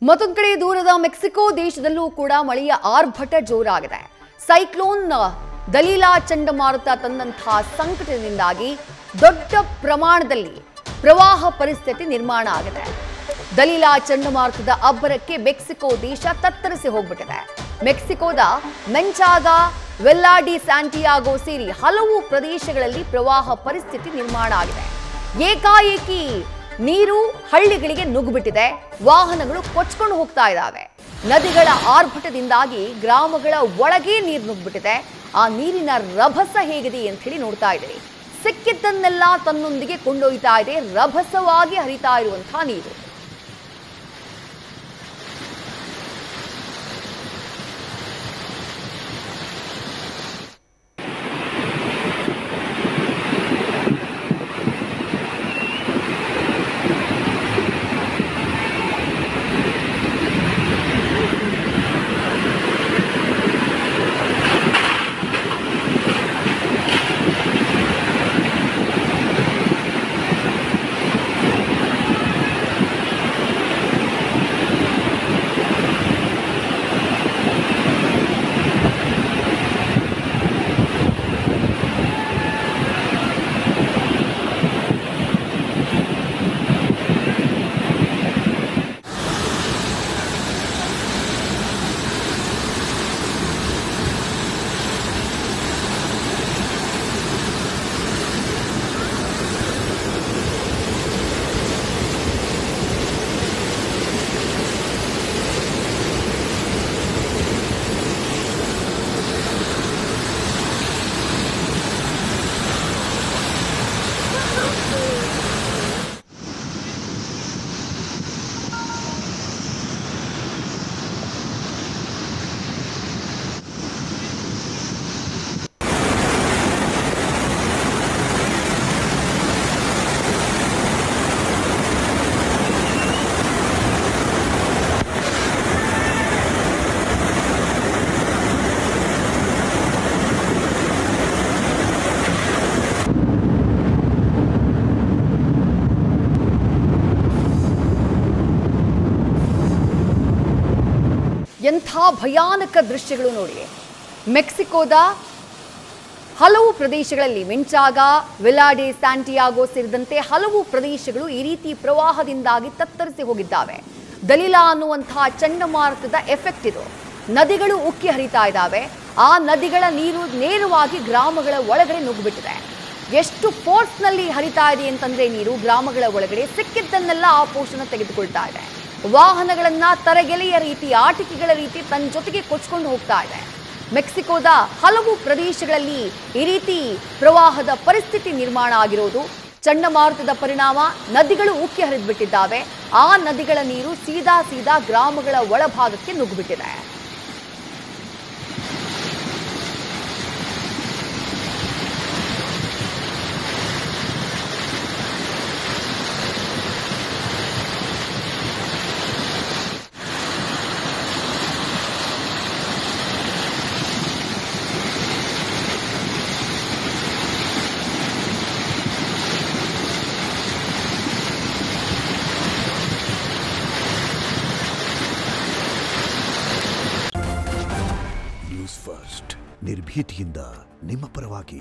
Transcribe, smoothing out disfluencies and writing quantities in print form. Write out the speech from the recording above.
ಮತ್ತೊಂದು ಕಡೆ ದೂರದ ಮೆಕ್ಸಿಕೋ ದೇಶದಲ್ಲೂ ಕೂಡ ಮಳೆಯ ಆರ್ಭಟ ಜೋರಾಗಿದೆ. ಸೈಕ್ಲೋನ್ ದಲೀಲಾ ಚಂಡಮಾರುತ ತಂದಂತಹ ಸಂಕಟದಿಂದಾಗಿ ದೊಡ್ಡ ಪ್ರಮಾಣದಲ್ಲಿ ಪ್ರವಾಹ ಪರಿಸ್ಥಿತಿ ನಿರ್ಮಾಣ ಆಗಿದೆ. ದಲೀಲಾ ಚಂಡಮಾರುತದ ಅಬ್ಬರಕ್ಕೆ ಮೆಕ್ಸಿಕೋ ದೇಶ ತತ್ತರಿಸಿ ಹೋಗ್ಬಿಟ್ಟಿದೆ. ಮೆಕ್ಸಿಕೋದ ಮೆಂಚಾಗಾ, ವೆಲ್ಲಾ ಡಿ ಸ್ಯಾಂಟಿಯಾಗೋ ಸೇರಿ ಹಲವು ಪ್ರದೇಶಗಳಲ್ಲಿ ಪ್ರವಾಹ ಪರಿಸ್ಥಿತಿ ನಿರ್ಮಾಣ ಆಗಿದೆ. ಏಕಾಏಕಿ ನೀರು ಹಳ್ಳಿಗಳಿಗೆ ನುಗ್ಗಿಬಿಟ್ಟಿದೆ. ವಾಹನಗಳು ಕೊಚ್ಕೊಂಡು ಹೋಗ್ತಾ ಇದ್ದಾವೆ. ನದಿಗಳ ಆರ್ಭಟದಿಂದಾಗಿ ಗ್ರಾಮಗಳ ಒಳಗೆ ನೀರು ನುಗ್ಗಿಬಿಟ್ಟಿದೆ. ಆ ನೀರಿನ ರಭಸ ಹೇಗಿದೆ ಅಂತ ಹೇಳಿ ನೋಡ್ತಾ ಇದ್ದೀರಿ. ಸಿಕ್ಕಿದ್ದನ್ನೆಲ್ಲ ತನ್ನೊಂದಿಗೆ ಕೊಂಡೊಯ್ತಾ ಇದೆ ರಭಸವಾಗಿ ಹರಿತಾ ಇರುವಂತಹ ನೀರು. ಎಂಥ ಭಯಾನಕ ದೃಶ್ಯಗಳು ನೋಡಿ. ಮೆಕ್ಸಿಕೋದ ಹಲವು ಪ್ರದೇಶಗಳಲ್ಲಿ ಮೆಂಚಾಗಾ, ವೆಲ್ಲಾ ಡಿ ಸ್ಯಾಂಟಿಯಾಗೋ ಸೇರಿದಂತೆ ಹಲವು ಪ್ರದೇಶಗಳು ಈ ರೀತಿ ಪ್ರವಾಹದಿಂದಾಗಿ ತತ್ತರಿಸಿ ಹೋಗಿದ್ದಾವೆ. ದಲೀಲಾ ಅನ್ನುವಂತಹ ಚಂಡಮಾರುತದ ಎಫೆಕ್ಟ್ ಇದು. ನದಿಗಳು ಉಕ್ಕಿ ಹರಿತಾ ಇದ್ದಾವೆ. ಆ ನದಿಗಳ ನೀರು ನೇರವಾಗಿ ಗ್ರಾಮಗಳ ಒಳಗಡೆ ನುಗ್ಗಿಬಿಟ್ಟಿದೆ. ಎಷ್ಟು ಫೋರ್ಸ್ನಲ್ಲಿ ಹರಿತಾ ಇದೆ ಅಂತಂದ್ರೆ ನೀರು ಗ್ರಾಮಗಳ ಒಳಗಡೆ ಸಿಕ್ಕಿದ್ದನ್ನೆಲ್ಲ ಆ ಪೋಷಣ ತೆಗೆದುಕೊಳ್ತಾ ಇದೆ. ವಾಹನಗಳನ್ನ ತರಗೆಲೆಯ ರೀತಿ, ಆಟಿಕೆಗಳ ರೀತಿ ತನ್ನ ಜೊತೆಗೆ ಕೊಚ್ಕೊಂಡು ಹೋಗ್ತಾ ಇದೆ. ಮೆಕ್ಸಿಕೋದ ಹಲವು ಪ್ರದೇಶಗಳಲ್ಲಿ ಈ ರೀತಿ ಪ್ರವಾಹದ ಪರಿಸ್ಥಿತಿ ನಿರ್ಮಾಣ ಆಗಿರೋದು. ಚಂಡಮಾರುತದ ಪರಿಣಾಮ ನದಿಗಳು ಉಕ್ಕಿ ಹರಿದ್ಬಿಟ್ಟಿದ್ದಾವೆ. ಆ ನದಿಗಳ ನೀರು ಸೀದಾ ಗ್ರಾಮಗಳ ಒಳಭಾಗಕ್ಕೆ ನುಗ್ಗಿಬಿಟ್ಟಿದೆ. ನ್ಯೂಸ್ ಫಸ್ಟ್ ನಿರ್ಭೀತಿಯಿಂದ ನಿಮ್ಮ ಪರವಾಗಿ.